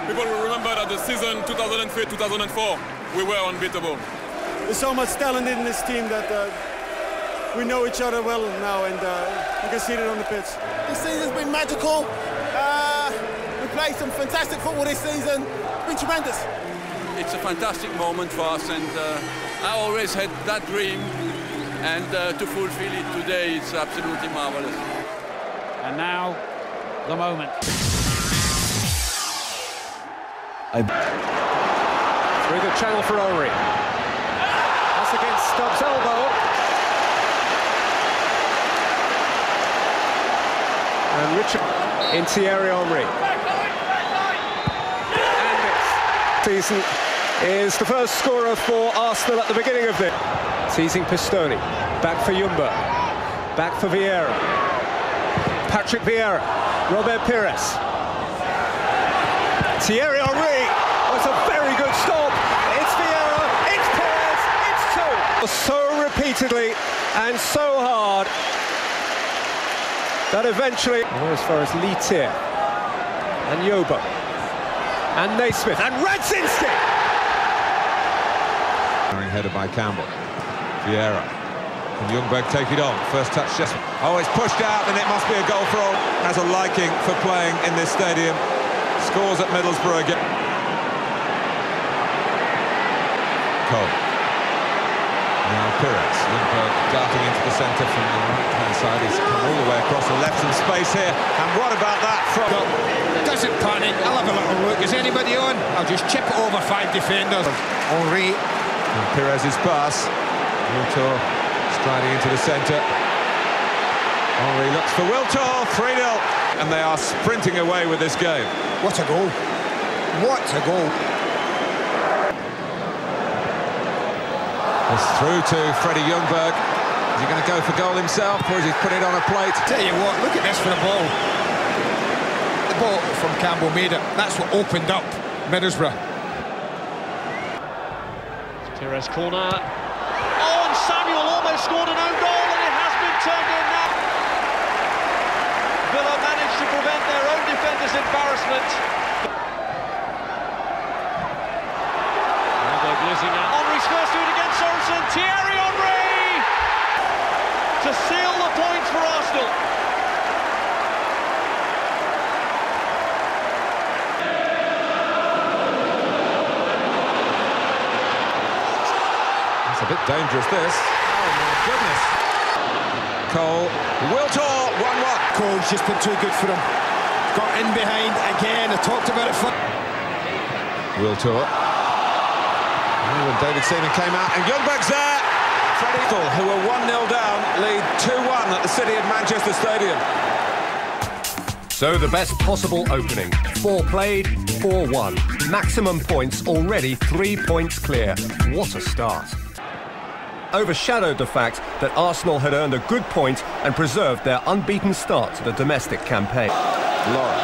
People will remember that the season 2003-2004, we were unbeatable. There's so much talent in this team that we know each other well now, and you can see it on the pitch. This season's been magical. We played some fantastic football this season. It's been tremendous. It's a fantastic moment for us, and I always had that dream, and to fulfill it today, it's absolutely marvelous. And now, the moment. Through the channel for Henry. That's against Stubbs' elbow. And Richard in Thierry Henry. And this season is the first scorer for Arsenal at the beginning of this. Teasing Pistoni. Back for Ljungberg. Back for Vieira. Patrick Vieira. Robert Pires. Thierry Henry. Oh, it's a very good stop. It's Vieira. It's Pires. It's two. So repeatedly and so hard that eventually, as far as Lee Tier and Yobo and Naismith and Radzinski. Header by Campbell. Vieira. Can Ljungberg take it on? First touch just... Oh, it's pushed out, and it must be a goal for all. Has a liking for playing in this stadium. Scores at Middlesbrough again. Cole. Now Pires. Ljungberg darting into the centre from the right-hand side. He's come all the way across and left some space here. And what about that from... Doesn't panic. I'll have a little look. Is anybody on? I'll just chip it over 5 defenders. Henry. And Pires' pass. Wiltor striding into the centre. Henry looks for Wiltor. 3-0. And they are sprinting away with this game. What a goal. What a goal. It's through to Freddie Ljungberg. Is he going to go for goal himself, or is he put it on a plate? Tell you what, look at this for the ball. The ball from Campbell made it. That's what opened up Middlesbrough. Pires corner. Oh, and Samuel almost scored an own goal, and it has been turned in now. Villa managed to prevent their own defenders' embarrassment. Now they're blizzing out. Henry's first do it against Sorensen. Thierry Henry to seal the points for Arsenal. It's a bit dangerous, this. Oh, my goodness. Cole. Wiltor, 1-1. Cole's just been too good for him. Got in behind again. I talked about it for... Wiltor. Oh, and David Seaman came out, and Ljungberg's there. Freddie, who were 1-0 down, lead 2-1 at the City of Manchester Stadium. So the best possible opening. 4 played, 4 won. Maximum points already 3 points clear. What a start. Overshadowed the fact that Arsenal had earned a good point and preserved their unbeaten start to the domestic campaign. Laura.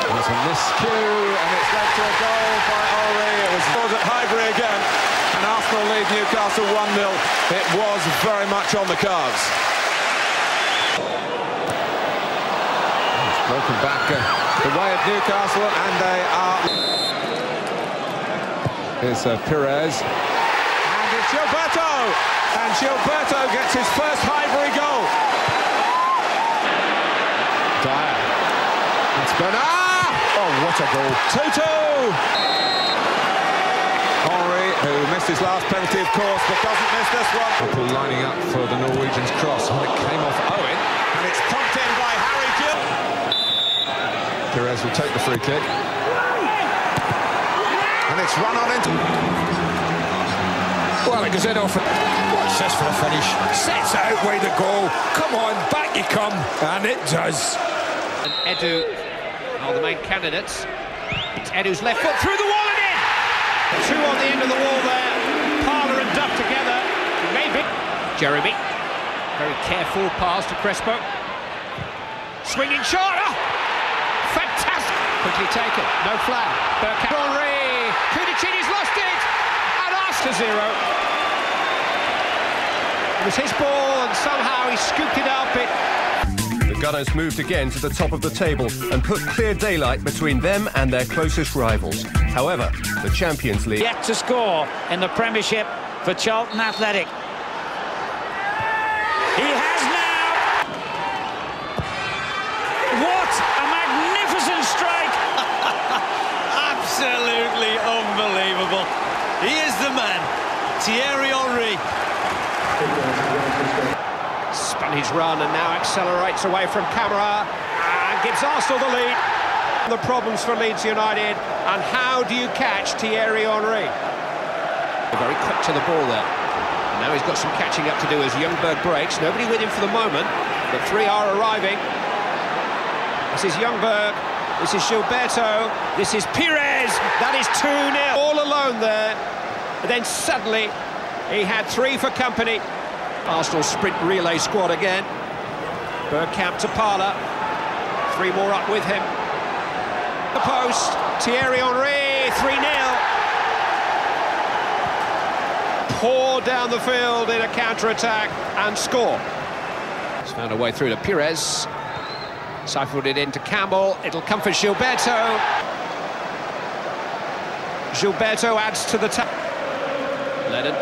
There's a miscue, and it's led to a goal by Henry. It was scored at Highbury again, and Arsenal lead Newcastle 1-0. It was very much on the cards. It's broken back the way of Newcastle, and they are... Here's Pires. Gilberto, and Gilberto gets his first Highbury goal. Dyer. It's Bernard. Oh, what a goal. 2-2. Henry, who missed his last penalty, of course, but doesn't miss this one. Liverpool lining up for the Norwegian's cross. Well, it came off Owen, and it's pumped in by Harry Gill. Pires will take the free kick. And it's run on into... Well, it goes in off. Watch this for the finish. Sets it out wide the goal. Come on, back you come. And it does. And Edu are the main candidates. It's Edu's left foot through the wall and in! 2 on the end of the wall there. Parler and Duff together. Maybe. Jeremy. Very careful pass to Crespo. Swinging shot. Oh! Fantastic. Quickly taken. No flag. Bergkamp. Henry. Kudicini's lost it. To 0. It was his ball, and somehow he scooped it up. The Gunners moved again to the top of the table and put clear daylight between them and their closest rivals. However, the Champions League... Yet to score in the Premiership for Charlton Athletic. He has now! What a magnificent strike! Absolutely unbelievable. He is the man, Thierry Henry. Spun his run and now accelerates away from camera and gives Arsenal the lead. The problems for Leeds United, and how do you catch Thierry Henry? Very quick to the ball there. And now he's got some catching up to do as Ljungberg breaks. Nobody with him for the moment, but three are arriving. This is Ljungberg, this is Gilberto, this is Pires. That is 2-0. All alone there. But then suddenly he had three for company. Arsenal sprint relay squad again. Bergkamp to Parler. Three more up with him. The post. Thierry Henry, 3-0. Pour down the field in a counter-attack and score. He's found a way through to Pires. Siphoned it into Campbell. It'll come for Gilberto. Gilberto adds to the Lennon.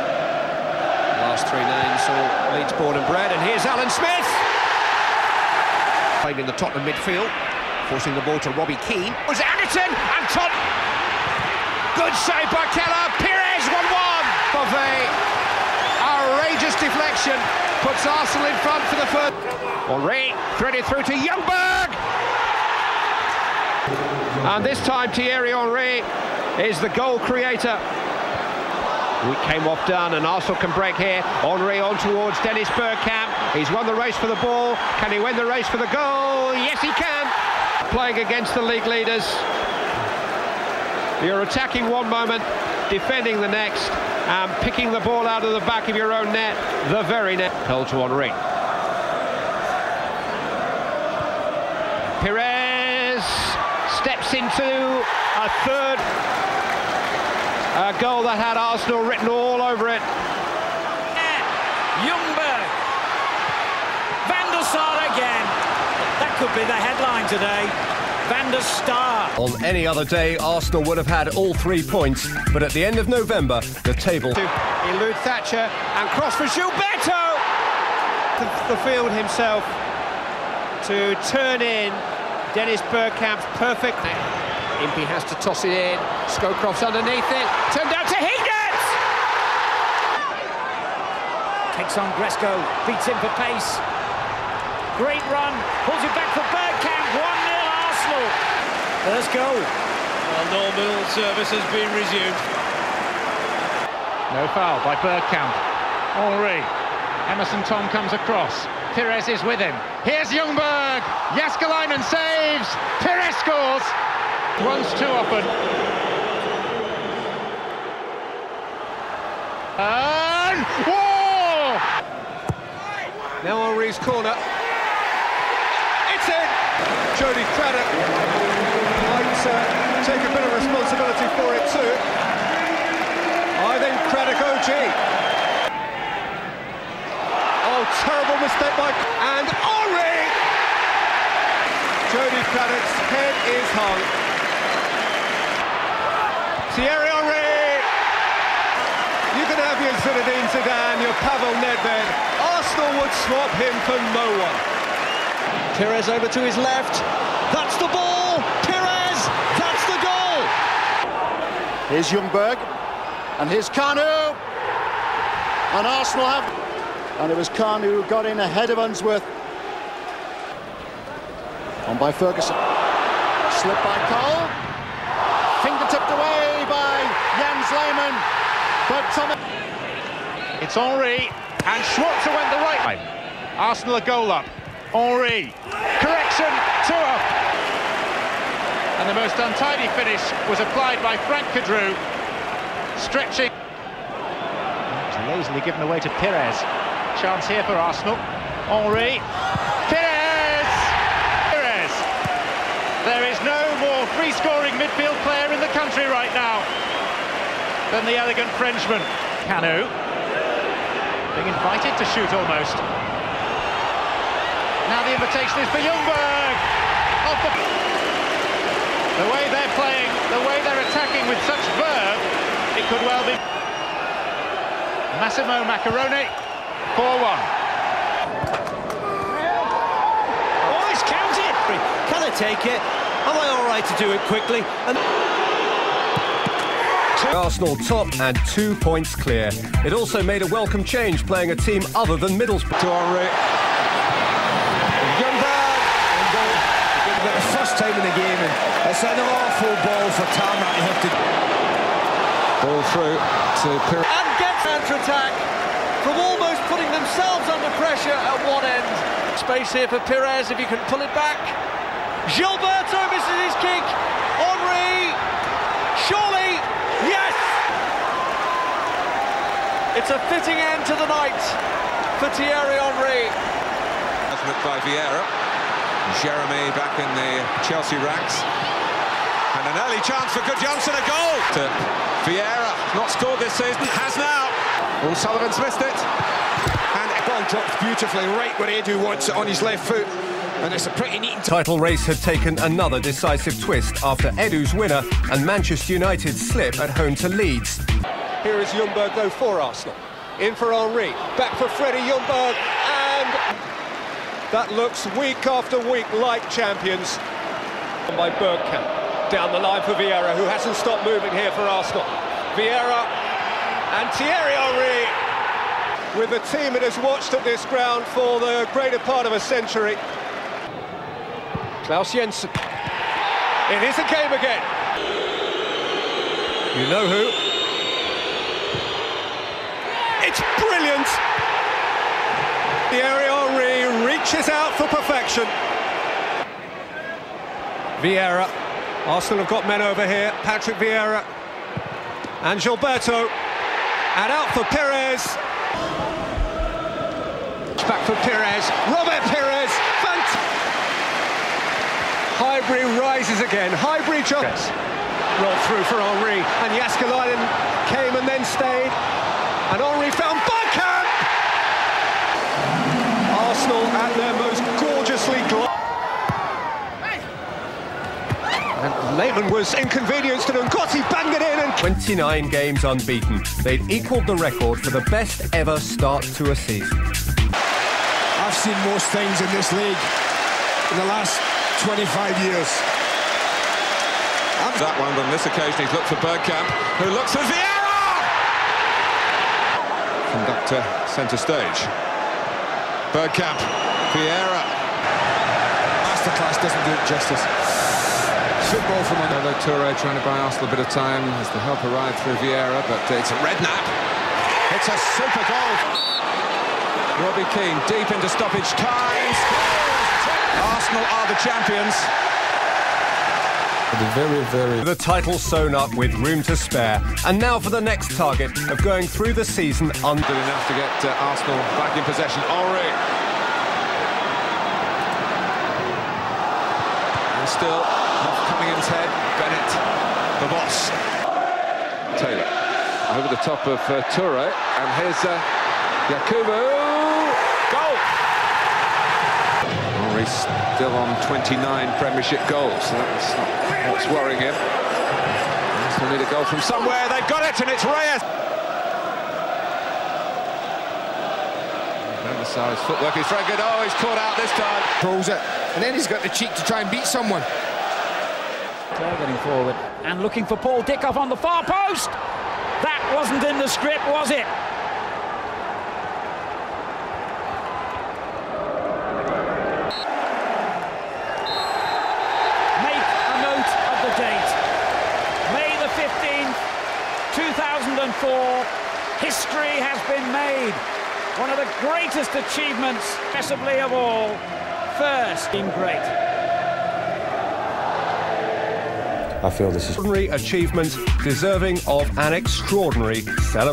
Last three names all Leeds born and bred, and here's Alan Smith. Playing in the Tottenham midfield, forcing the ball to Robbie Keane. It was Anderson and Todd. Good save by Keller. Pires 1-1. Buffet. Outrageous deflection puts Arsenal in front for the first. Henry threaded through to Ljungberg. And this time Thierry Henry is the goal creator. We came off done, and Arsenal can break here. Henry on towards Dennis Bergkamp. He's won the race for the ball. Can he win the race for the goal? Yes, he can. Playing against the league leaders. You're attacking one moment, defending the next, and picking the ball out of the back of your own net, the very net. Cole to Henry. Pires steps into a third. A goal that had Arsenal written all over it. Ljungberg. Van der Sar again. That could be the headline today. Van der Sar. On any other day, Arsenal would have had all 3 points, but at the end of November, the table... Elude Thatcher and cross for Gilberto. The field himself to turn in Dennis Bergkamp's perfect... Impey has to toss it in. Scowcroft's underneath it. Turned out to Higgins! Takes on Gresco, beats him for pace. Great run, pulls it back for Bergkamp. 1-0 Arsenal. First goal. Well, normal service has been resumed. No foul by Bergkamp. Henry. Emerson Tom comes across. Pires is with him. Here's Ljungberg. Jääskeläinen saves. Pires scores. Once too often. And whoa! Now Henry's corner. It's in! Jody Craddock might take a bit of responsibility for it too. I think Craddock OG. Oh, terrible mistake by... And Henry! Jody Craddock's head is hung. Thierry Henry! You can have your Zinedine Zidane, your Pavel Nedved. Arsenal would swap him for no one. Pires over to his left. That's the ball! Pires! That's the goal! Here's Ljungberg. And here's Kanu. And Arsenal have... And it was Kanu who got in ahead of Unsworth. On by Ferguson. Slip by Cole. Fingertipped away by Jens Lehmann. But It's Henry, and Schwarzer went the right way. Arsenal a goal up. Henry. Correction, 2 up. And the most untidy finish was applied by Frank Kadru. Stretching. It was lazily given away to Pires. Chance here for Arsenal. Henry. Pires! Pires! There is no more free-scoring midfield player in the country right now than the elegant Frenchman. Kanu being invited to shoot almost. Now the invitation is for Ljungberg. The way they're playing, the way they're attacking with such verve, it could well be. Massimo Macaroni, 4-1. Oh, it's counted! Can I take it? Am I all right to do it quickly? Arsenal top and 2 points clear. It also made a welcome change playing a team other than Middlesbrough. To Henry. The first time in the game, and it's an awful ball for Tarmac to have to Ball through to Pires. And gets counter-attack from almost putting themselves under pressure at one end. Space here for Pires if he can pull it back. Gilberto misses his kick. Henry, surely, yes! It's a fitting end to the night for Thierry Henry. By Vieira. Jeremy back in the Chelsea ranks. And an early chance for Gudjohnsen, a goal! To Vieira, not scored this season, has now. Sullivan's missed it. And the ball drops beautifully right where Edu wants it on his left foot. And it's a pretty neat... Title race had taken another decisive twist after Edu's winner and Manchester United's slip at home to Leeds. Here is Ljungberg though for Arsenal. In for Henry, back for Freddie Ljungberg, and that looks week after week like champions. By Bergkamp, down the line for Vieira, who hasn't stopped moving here for Arsenal. Vieira and Thierry Henry, with a team that has watched at this ground for the greater part of a century. Klaus Jensen. It is a game again. You know who? It's brilliant! Thierry Henry reaches out for perfection. Vieira. Arsenal have got men over here. Patrick Vieira. And Gilberto. And out for Pires. Back for Pires. Robert Pires. Highbury rises again. Highbury jumps. Rolled through for Henry. And Jaskalainen came and then stayed. And Henry found Bergkamp! Arsenal at their most gorgeously and Lehmann was inconvenienced and Ngozi banged it in and... 29 games unbeaten. They'd equalled the record for the best ever start to a season. I've seen most things in this league in the last 25 years. That one, but on this occasion he's looked for Bergkamp, who looks for Vieira! Conductor centre stage. Bergkamp, Vieira. Masterclass doesn't do it justice. Football from Lolo Touré trying to buy Arsenal a bit of time as the help arrived through Vieira, but it's a red nap. It's a super goal. Robbie Keane deep into stoppage time. Arsenal are the champions. The title sewn up with room to spare. And now for the next target of going through the season Good enough to get Arsenal back in possession. Henry. And still coming in his head. Bennett, the boss. Taylor over the top of Touré. And here's Yakubu. Goal! Henry's still on 29 Premiership goals. So that's not what's worrying him. Arsenal need a goal from somewhere. They've got it, and it's Reyes. His footwork is very good. Oh, he's caught out this time. Pulls it, and then he's got the cheek to try and beat someone. Getting forward and looking for Paul Dickoff on the far post. That wasn't in the script, was it? Make a note of the date. May the 15th, 2004. History has been made. One of the greatest achievements, possibly of all. First, been great. I feel this is an extraordinary achievement deserving of an extraordinary celebration.